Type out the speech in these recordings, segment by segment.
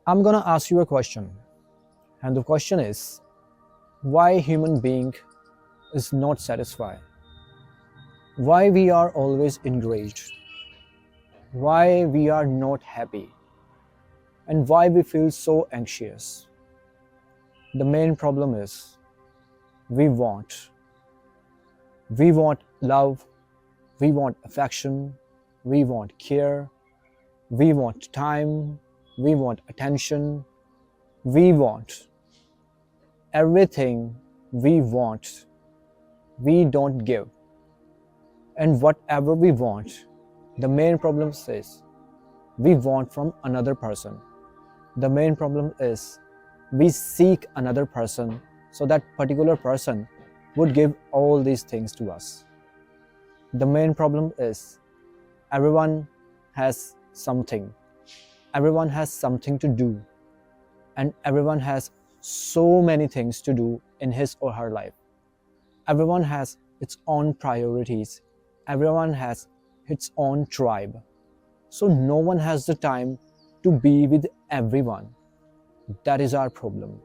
I'm gonna ask you a question, and the question is why human being is not satisfied, why we are always enraged, why we are not happy, and why we feel so anxious. The main problem is we want. We want love, we want affection, we want care, we want time, we want attention, we want everything we want, we don't give. And whatever we want, the main problem is we want from another person. The main problem is we seek another person so that particular person would give all these things to us. The main problem is everyone has something. Everyone has something to do, and everyone has so many things to do in his or her life. Everyone has its own priorities. Everyone has its own tribe. So no one has the time to be with everyone. That is our problem.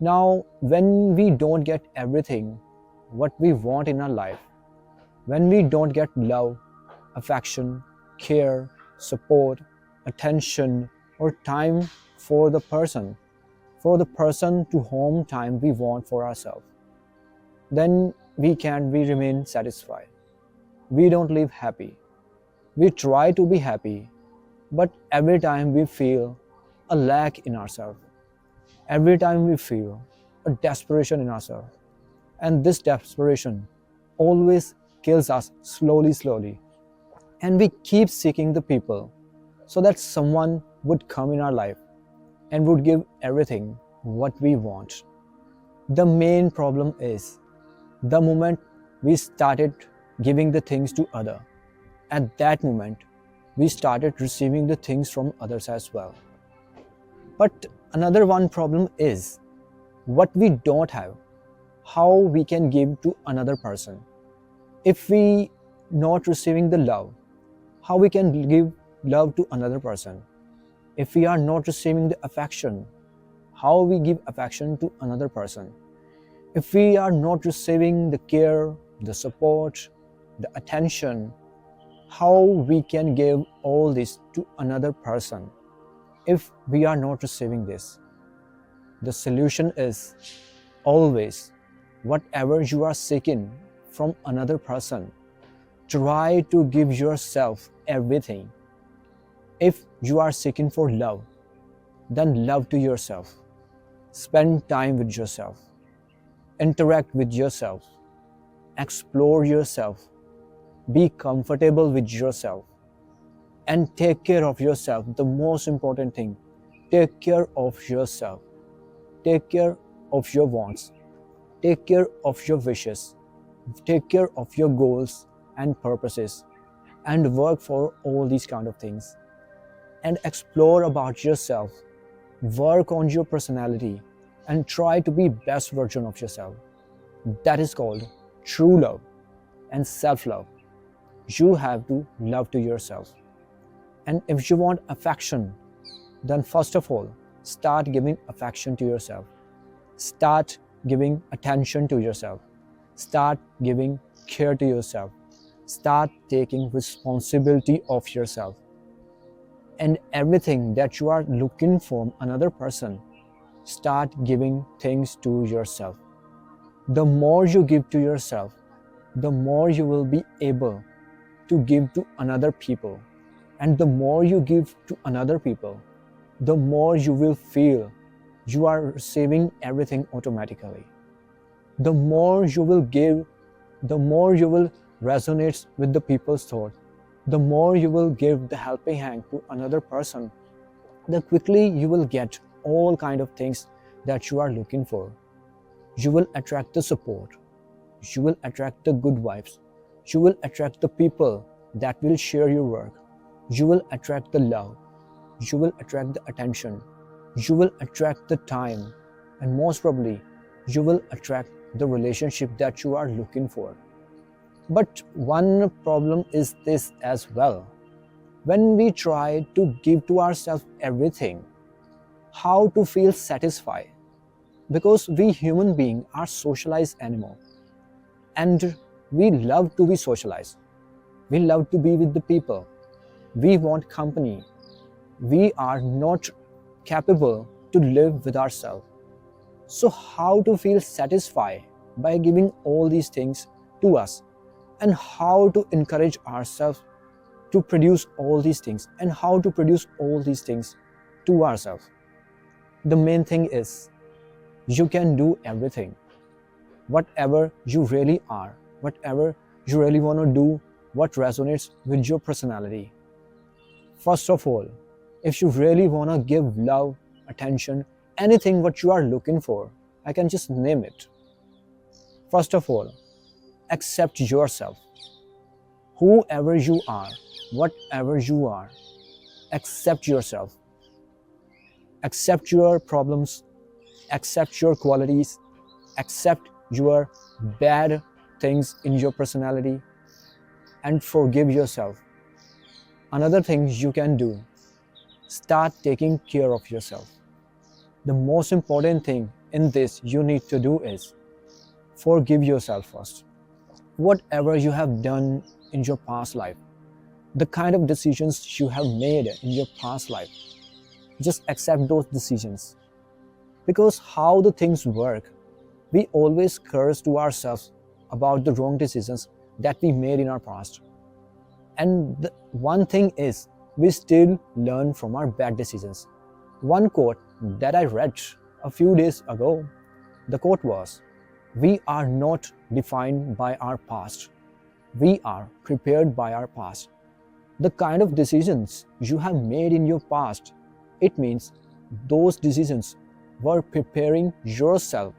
Now, when we don't get everything what we want in our life, when we don't get love, affection, care, support, attention, or time for the person to whom time we want for ourselves, then we remain satisfied. We don't live happy. We try to be happy, but every time we feel a lack in ourselves. Every time we feel a desperation in ourselves. And this desperation always kills us slowly. And we keep seeking the people so that someone would come in our life and would give everything what we want. The main problem is the moment we started giving the things to other, at that moment we started receiving the things from others as well. But another one problem is what we don't have, how we can give to another person. If we not receiving the love, how we can give love to another person? If we are not receiving the affection, how we give affection to another person? If we are not receiving the care, the support, the attention, how we can give all this to another person? If we are not receiving this, the solution is always whatever you are seeking from another person, try to give yourself everything. If you are seeking for love, then love to yourself. Spend time with yourself. Interact with yourself. Explore yourself. Be comfortable with yourself. And take care of yourself. The most important thing, take care of yourself. Take care of your wants. Take care of your wishes. Take care of your goals and purposes. And work for all these kind of things. And explore about yourself. Work on your personality. And try to be best version of yourself. That is called true love and self-love. You have to love to yourself. And if you want affection, then first of all, start giving affection to yourself. Start giving attention to yourself. Start giving care to yourself. Start taking responsibility of yourself. And everything that you are looking from another person, start giving things to yourself. The more you give to yourself, the more you will be able to give to another people. And the more you give to another people, the more you will feel you are receiving everything automatically. The more you will give, the more you will resonate with the people's thought. The more you will give the helping hand to another person, the quickly you will get all kind of things that you are looking for. You will attract the support. You will attract the good vibes. You will attract the people that will share your work. You will attract the love. You will attract the attention. You will attract the time. And most probably, you will attract the relationship that you are looking for. But one problem is this as well. When we try to give to ourselves everything, how to feel satisfied, because we human beings are socialized animal, and we love to be socialized. We love to be with the people. We want company. We are not capable to live with ourselves. So how to feel satisfied by giving all these things to us, and how to encourage ourselves to produce all these things, and how to produce all these things to ourselves. The main thing is you can do everything. Whatever you really are, whatever you really want to do, what resonates with your personality. First of all, if you really want to give love, attention, anything what you are looking for, I can just name it. First of all, accept yourself. Whoever you are, whatever you are, accept yourself. Accept your problems, accept your qualities, accept your bad things in your personality, and forgive yourself. Another thing you can do, start taking care of yourself. The most important thing in this you need to do is forgive yourself first. Whatever you have done in your past life, the kind of decisions you have made in your past life, just accept those decisions. Because how the things work, we always curse to ourselves about the wrong decisions that we made in our past. And the one thing is, we still learn from our bad decisions. One quote that I read a few days ago, the quote was, "We are not defined by our past. We are prepared by our past." The kind of decisions you have made in your past, it means those decisions were preparing yourself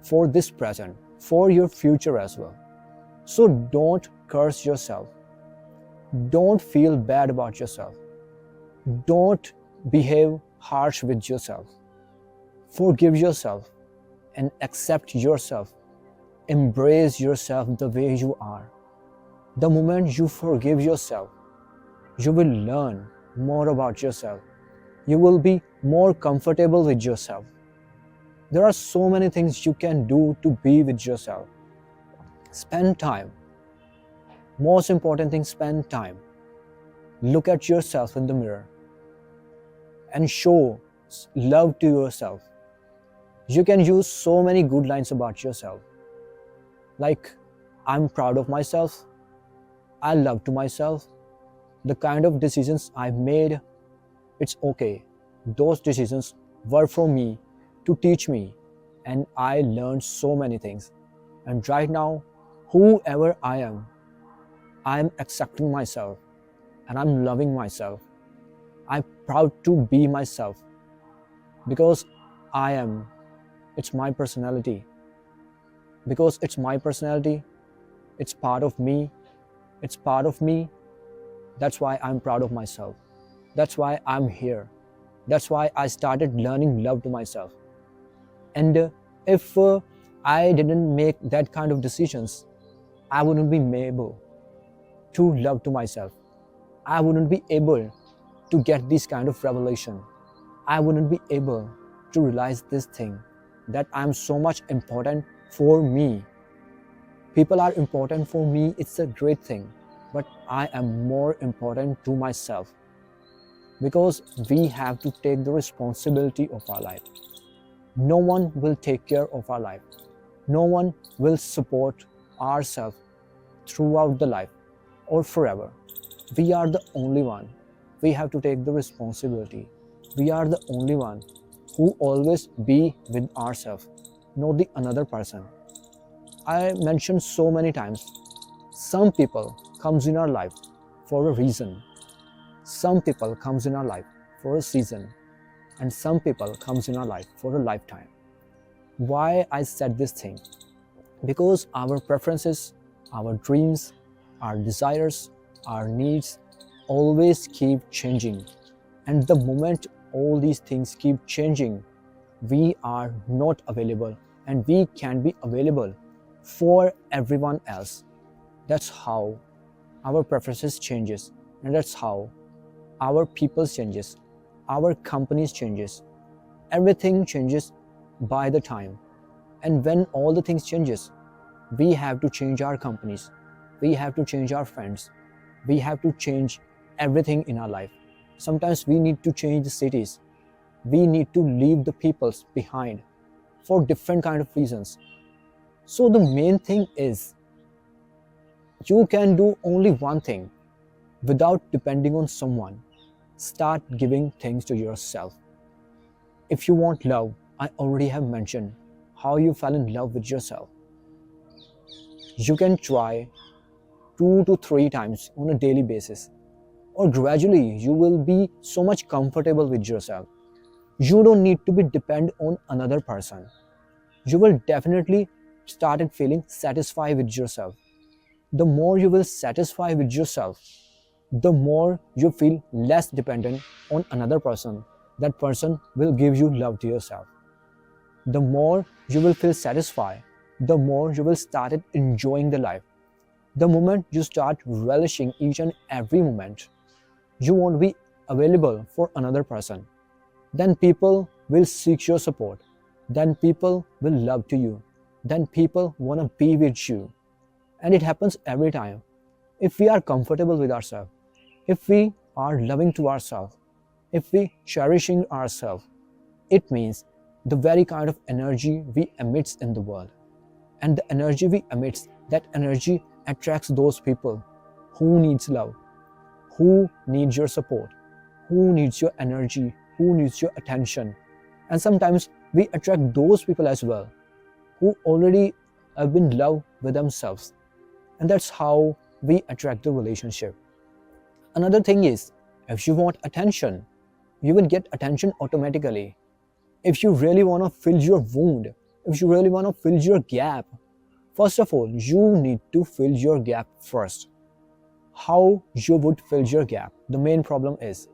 for this present, for your future as well. So don't curse yourself. Don't feel bad about yourself. Don't behave harsh with yourself. Forgive yourself and accept yourself. Embrace yourself the way you are. The moment you forgive yourself, you will learn more about yourself. You will be more comfortable with yourself. There are so many things you can do to be with yourself. Spend time. Most important thing, spend time. Look at yourself in the mirror and show love to yourself. You can use so many good lines about yourself. Like, I'm proud of myself. I love to myself. The kind of decisions I've made, it's okay. Those decisions were for me to teach me, and I learned so many things. And right now, whoever I am accepting myself and I'm loving myself. I'm proud to be myself because I am. It's my personality. Because it's my personality, it's part of me. It's part of me. That's why I'm proud of myself. That's why I'm here. That's why I started learning love to myself. And if I didn't make that kind of decisions, I wouldn't be able to love to myself. I wouldn't be able to get this kind of revelation. I wouldn't be able to realize this thing, that I'm so much important for me. People are important for me, it's a great thing, but I am more important to myself, because we have to take the responsibility of our life. No one will take care of our life. No one will support ourselves throughout the life or forever. We are the only one. We have to take the responsibility. We are the only one who always be with ourselves, not the another person. I mentioned so many times, some people comes in our life for a reason. Some people comes in our life for a season, and some people comes in our life for a lifetime. Why I said this thing? Because our preferences, our dreams, our desires, our needs always keep changing. And the moment all these things keep changing, we are not available, and we can be available for everyone else. That's how our preferences changes, and that's how our people changes, our companies changes, Everything changes by the time. And when all the things changes, we have to change our companies, we have to change our friends, we have to change everything in our life. Sometimes we need to change the cities, we need to leave the peoples behind for different kind of reasons. So the main thing is, you can do only one thing without depending on someone. Start giving things to yourself. If you want love, I already have mentioned how you fell in love with yourself. You can try 2 to 3 times on a daily basis, or gradually you will be so much comfortable with yourself. You don't need to be dependent on another person. You will definitely start feeling satisfied with yourself. The more you will satisfy with yourself, the more you feel less dependent on another person. That person will give you love to yourself. The more you will feel satisfied, the more you will start enjoying the life. The moment you start relishing each and every moment, you won't be available for another person. Then people will seek your support. Then people will love to you. Then people want to be with you. And it happens every time. If we are comfortable with ourselves, if we are loving to ourselves, if we cherishing ourselves, it means the very kind of energy we emit in the world. And the energy we emit, that energy attracts those people who needs love, who needs your support, who needs your energy, who needs your attention. And sometimes we attract those people as well who already have been loved with themselves. And that's how we attract the relationship. Another thing is, if you want attention, you will get attention automatically. If you really want to fill your wound, if you really want to fill your gap, first of all, you need to fill your gap first. How you would fill your gap? The main problem is,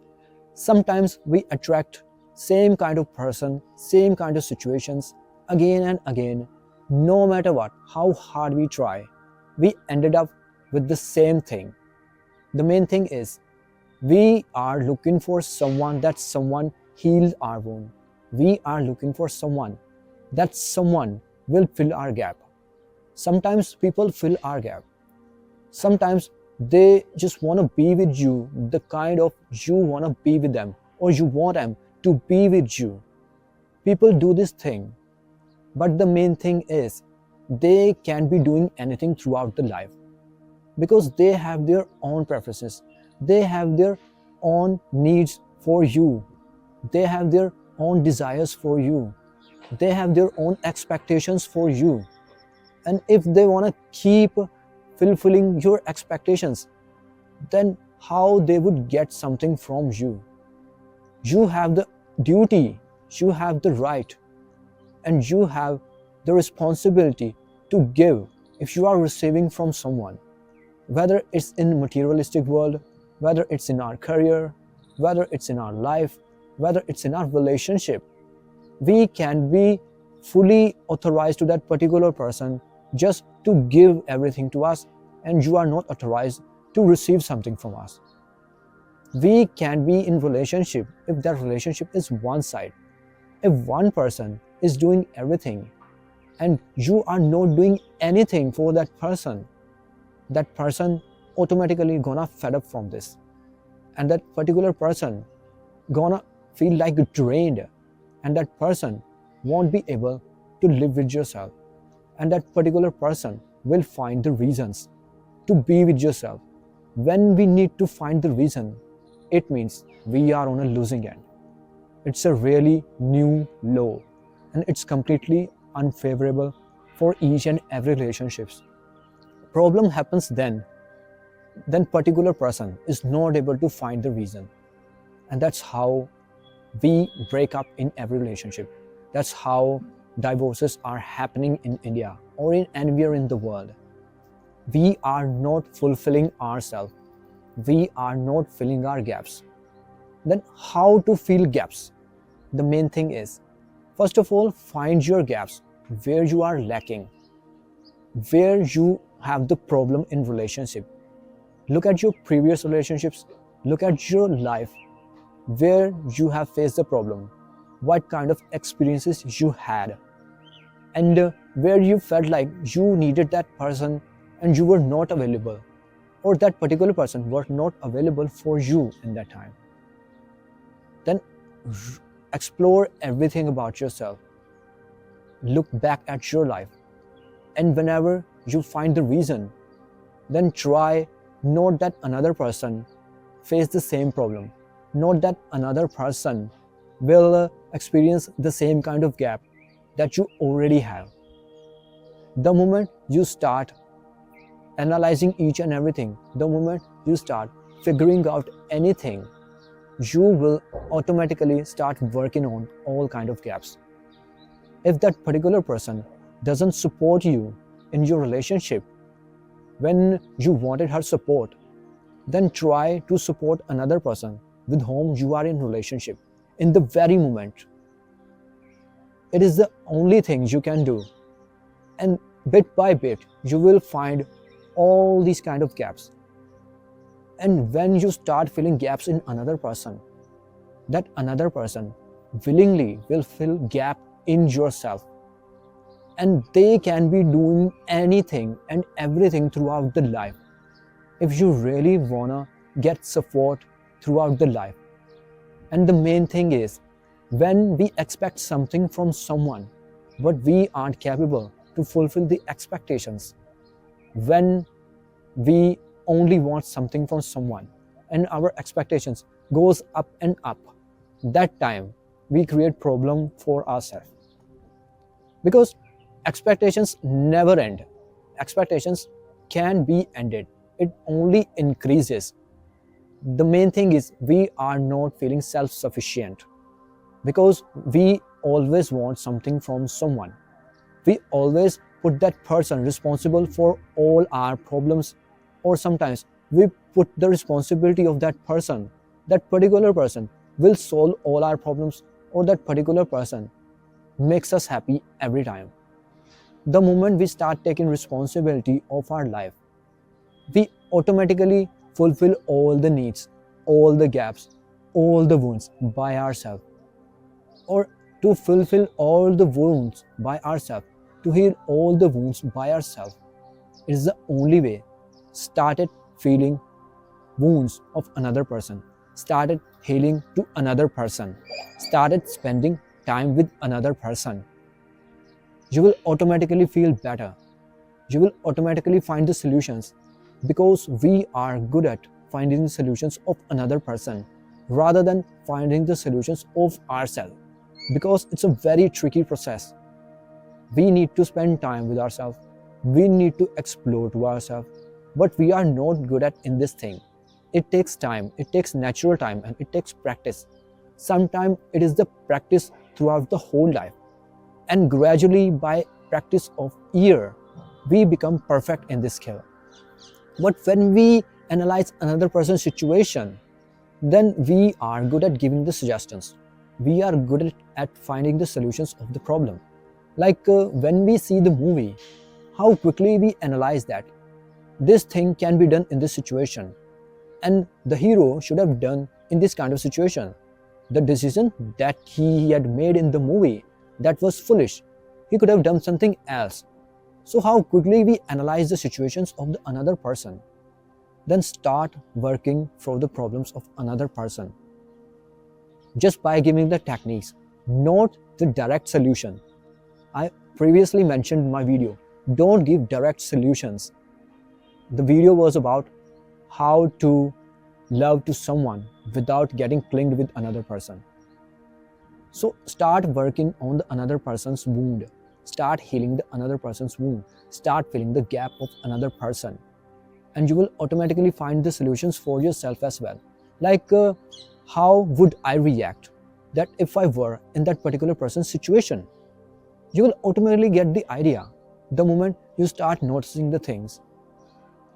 sometimes we attract same kind of person, same kind of situations again and again. No matter what, how hard we try, we ended up with the same thing. The main thing is, we are looking for someone that someone heals our wound. We are looking for someone that someone will fill our gap. Sometimes people fill our gap. Sometimes they just want to be with you, the kind of you want to be with them, or you want them to be with you. People do this thing, but the main thing is, they can be doing anything throughout the life because they have their own preferences, they have their own needs for you, they have their own desires for you, they have their own expectations for you. And if they want to keep fulfilling your expectations, then how they would get something from you? You have the duty, you have the right, and you have the responsibility to give if you are receiving from someone. Whether it's in materialistic world, whether it's in our career, whether it's in our life, whether it's in our relationship, we can be fully authorized to that particular person just to give everything to us, and you are not authorized to receive something from us. We can be in relationship if that relationship is one side. If one person is doing everything and you are not doing anything for that person automatically gonna fed up from this, and that particular person gonna feel like drained, and that person won't be able to live with yourself, and that particular person will find the reasons to be with yourself. When we need to find the reason, it means we are on a losing end. It's a really new law, and it's completely unfavorable for each and every relationships. Problem happens then particular person is not able to find the reason, and that's how we break up in every relationship. That's how divorces are happening in India or in anywhere in the world. We are not fulfilling ourselves. We are not filling our gaps. Then how to fill gaps? The main thing is, first of all, find your gaps where you are lacking, where you have the problem in relationship. Look at your previous relationships, look at your life, where you have faced the problem. what kind of experiences you had, and where you felt like you needed that person and you were not available, or that particular person was not available for you in that time. Then explore everything about yourself. Look back at your life, and whenever you find the reason, then try not that another person face the same problem, not that another person will experience the same kind of gap that you already have. The moment you start analyzing each and everything, the moment you start figuring out anything, you will automatically start working on all kind of gaps. If that particular person doesn't support you in your relationship when you wanted her support, then try to support another person with whom you are in relationship in the very moment. It is the only thing you can do, and bit by bit you will find all these kind of gaps. And when you start filling gaps in another person, that another person willingly will fill gap in yourself, and they can be doing anything and everything throughout the life. If you really wanna get support throughout the life, and the main thing is, when we expect something from someone but we aren't capable to fulfill the expectations, when we only want something from someone and our expectations goes up and up, that time we create problem for ourselves, because expectations never end. Expectations can be ended, it only increases. The main thing is we are not feeling self-sufficient because we always want something from someone. We always put that person responsible for all our problems, or sometimes we put the responsibility of that person. That particular person will solve all our problems, or that particular person makes us happy every time. The moment we start taking responsibility of our life, we automatically fulfill all the needs, all the gaps, all the wounds by ourselves. Or to fulfill all the wounds by ourselves, to heal all the wounds by ourselves, it is the only way. Started feeling wounds of another person, started healing to another person, started spending time with another person, you will automatically feel better. You will automatically find the solutions, because we are good at finding the solutions of another person rather than finding the solutions of ourselves, because it's a very tricky process. We need to spend time with ourselves, we need to explore to ourselves, but we are not good at in this thing. It takes time, it takes natural time, and it takes practice. Sometimes it is the practice throughout the whole life, and gradually by practice of year we become perfect in this skill. But when we analyze another person's situation, then we are good at giving the suggestions, we are good at finding the solutions of the problem. Like when we see the movie, how quickly we analyze that this thing can be done in this situation, and the hero should have done in this kind of situation. The decision that he had made in the movie, that was foolish, he could have done something else. So how quickly we analyze the situations of the another person, then start working for the problems of another person just by giving the techniques, not the direct solution. I previously mentioned in my video, don't give direct solutions. The video was about how to love to someone without getting clinged with another person. So start working on the another person's wound, start healing the another person's wound, start filling the gap of another person, and you will automatically find the solutions for yourself as well. Like how would I react that if I were in that particular person's situation? You will automatically get the idea the moment you start noticing the things,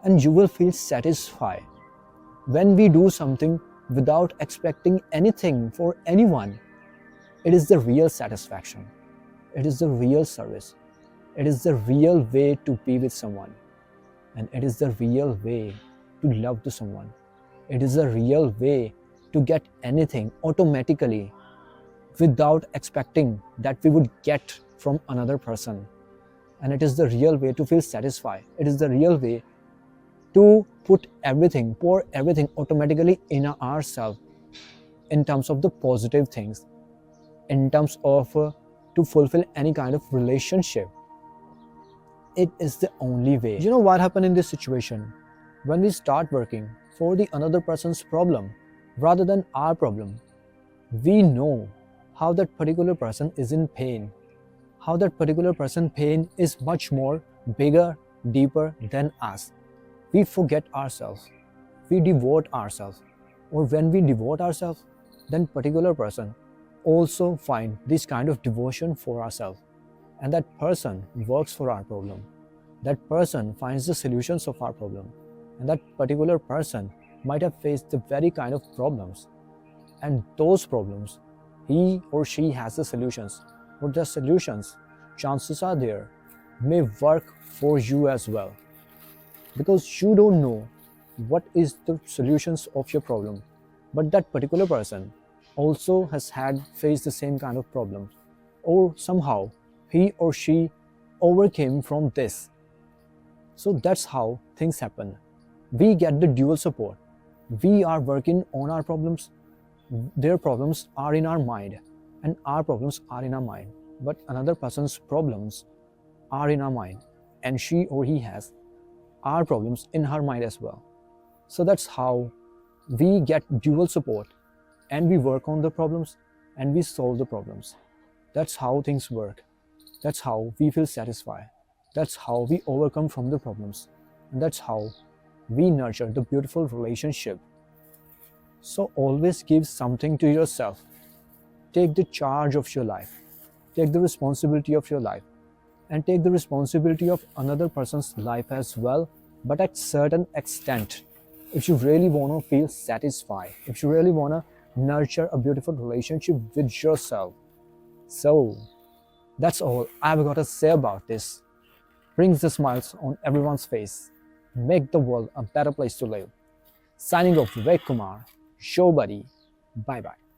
and you will feel satisfied. When we do something without expecting anything for anyone, it is the real satisfaction, it is the real service, it is the real way to be with someone, and it is the real way to love to someone. It is the real way to get anything automatically. without expecting that we would get from another person. And it is the real way to feel satisfied. It is the real way to put everything, pour everything automatically in ourselves in terms of the positive things, in terms of to fulfill any kind of relationship. It is the only way. You know what happened in this situation? When we start working for the another person's problem rather than our problem, we know how that particular person is in pain, how that particular person pain is much more bigger, deeper than us. We forget ourselves, we devote ourselves, or when we devote ourselves, then particular person also find this kind of devotion for ourselves, and that person works for our problem. That person finds the solutions of our problem, and that particular person might have faced the very kind of problems, and those problems he or she has the solutions, but the solutions, chances are there, may work for you as well, because you don't know what is the solutions of your problem, but that particular person also has had faced the same kind of problems, or somehow he or she overcame from this. So that's how things happen. We get the dual support. We are working on our problems, their problems are in our mind, and our problems are in our mind, but another person's problems are in our mind, and she or he has our problems in her mind as well. So that's how we get dual support, and we work on the problems and we solve the problems. That's how things work. That's how we feel satisfied. That's how we overcome from the problems, and that's how we nurture the beautiful relationship. So always give something to yourself. Take the charge of your life. Take the responsibility of your life, and take the responsibility of another person's life as well, but at certain extent. If you really want to feel satisfied, if you really want to nurture a beautiful relationship with yourself. So that's all I've got to say about this. Brings the smiles on everyone's face. Make the world a better place to live. Signing off, Vivek Kumar, show buddy. Bye bye.